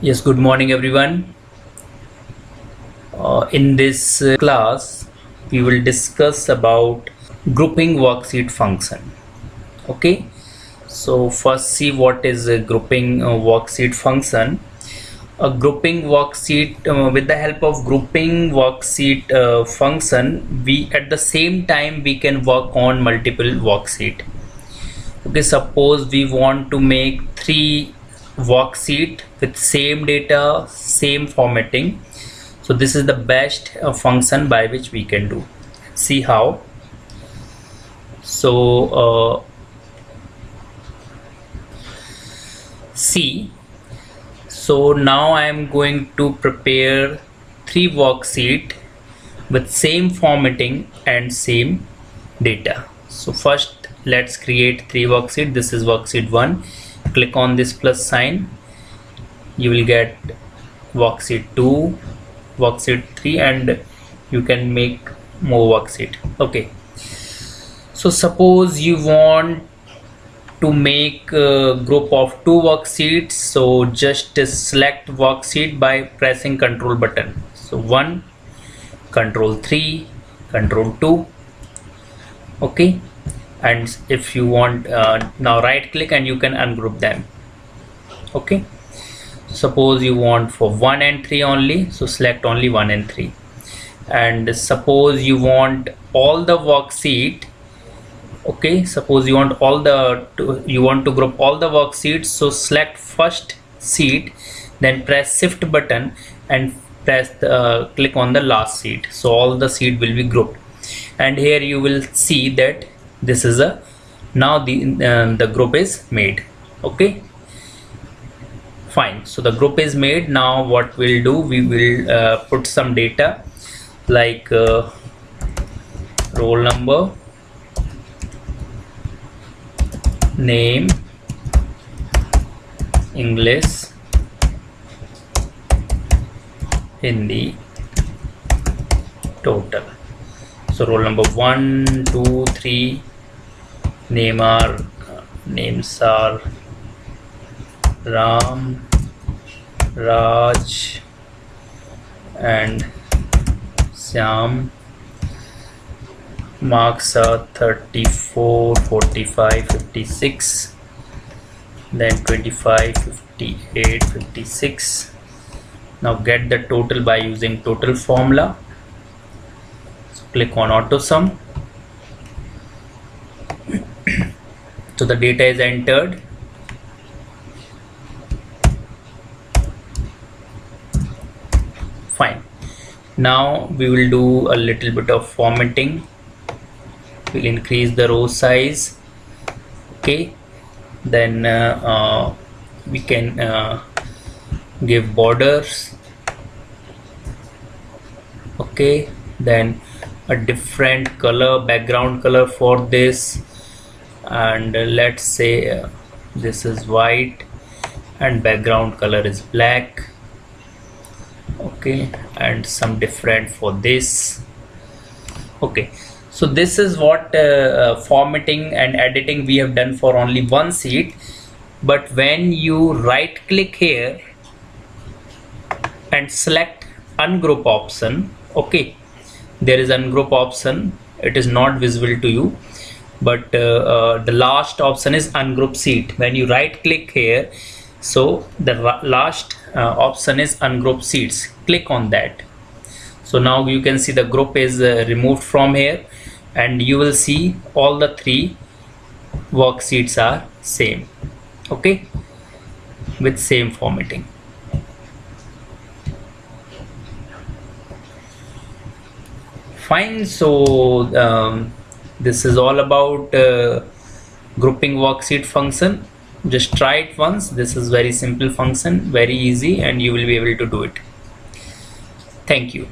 Yes, good morning everyone. In this class, we will discuss about grouping worksheet function. Okay, so first see what is a grouping worksheet function. A grouping worksheet with the help of grouping worksheet function, we at the same time we can work on multiple worksheet. Okay, suppose we want to make 3 worksheet with same data, same formatting. So this is the best function by which we can do. See how. So see. So now I am going to prepare 3 worksheet with same formatting and same data. So first let's create 3 worksheet. This is worksheet 1. Click on this plus sign. You will get worksheet 2, worksheet 3, and you can make more worksheet. Okay, so suppose you want to make a group of 2 worksheets, so just select worksheet by pressing control button. So 1, control 3, control 2. Okay, and if you want now right click and you can ungroup them. Okay, suppose you want for 1 and 3 only, so select only 1 and 3. And suppose you want all the worksheet. Okay, suppose you want to group all the worksheets, so select first sheet, then press shift button and press click on the last sheet, so all the sheet will be grouped. And here you will see that this is a now the group is made. Okay, fine. So the group is made. Now what we'll do, we will put some data like roll number, name, English, Hindi, total. So roll number 1, 2, 3, names are Ram, Raj and Syam. Marks are 34, 45, 56, then 25, 58, 56. Now get the total by using total formula. So click on auto sum. So the data is entered. Fine. Now we will do a little bit of formatting. We'll increase the row size. Okay, then we can give borders. Okay, then a different color, background color for this, and let's say this is white and background color is black. Okay, and some different for this. Okay, so this is what formatting and editing we have done for only one sheet. But when you right click here and select ungroup option, okay, there is ungroup option, it is not visible to you, but the last option is ungroup sheet. When you right click here, so the last option is ungroup sheets. Click on that. So now you can see the group is removed from here, and you will see all the 3 worksheets are same. Okay, with same formatting. Fine. So this is all about grouping worksheet function. Just try it once. This is very simple function, very easy, and you will be able to do it. Thank you.